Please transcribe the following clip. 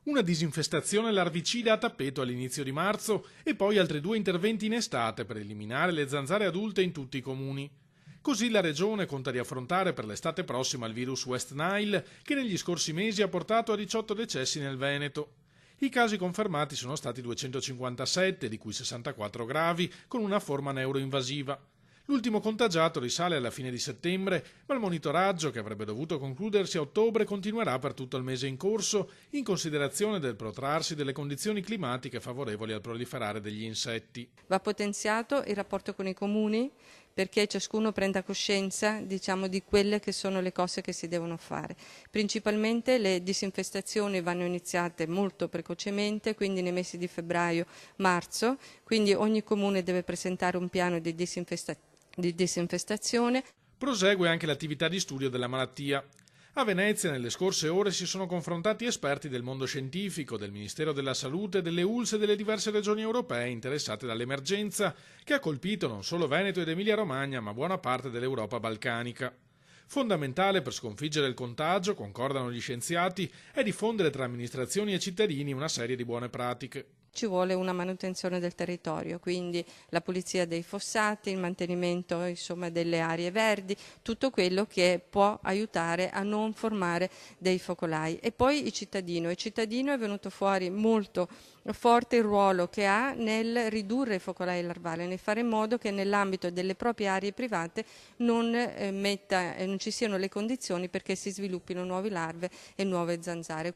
Una disinfestazione larvicida a tappeto all'inizio di marzo e poi altri 2 interventi in estate per eliminare le zanzare adulte in tutti i comuni. Così la Regione conta di affrontare per l'estate prossima il virus West Nile, che negli scorsi mesi ha portato a 18 decessi nel Veneto. I casi confermati sono stati 257, di cui 64 gravi, con una forma neuroinvasiva. L'ultimo contagiato risale alla fine di settembre, ma il monitoraggio, che avrebbe dovuto concludersi a ottobre, continuerà per tutto il mese in corso, in considerazione del protrarsi delle condizioni climatiche favorevoli al proliferare degli insetti. Va potenziato il rapporto con i comuni, perché ciascuno prenda coscienza, di quelle che sono le cose che si devono fare. Principalmente le disinfestazioni vanno iniziate molto precocemente, quindi nei mesi di febbraio-marzo, quindi ogni comune deve presentare un piano di disinfestazione. Prosegue anche l'attività di studio della malattia. A Venezia nelle scorse ore si sono confrontati esperti del mondo scientifico, del Ministero della Salute, delle ULSS e delle diverse regioni europee interessate dall'emergenza che ha colpito non solo Veneto ed Emilia-Romagna ma buona parte dell'Europa balcanica. Fondamentale per sconfiggere il contagio, concordano gli scienziati, è diffondere tra amministrazioni e cittadini una serie di buone pratiche. Ci vuole una manutenzione del territorio, quindi la pulizia dei fossati, il mantenimento delle aree verdi, tutto quello che può aiutare a non formare dei focolai. E poi il cittadino è venuto fuori molto forte il ruolo che ha nel ridurre i focolai larvali, nel fare in modo che nell'ambito delle proprie aree private non ci siano le condizioni perché si sviluppino nuove larve e nuove zanzare.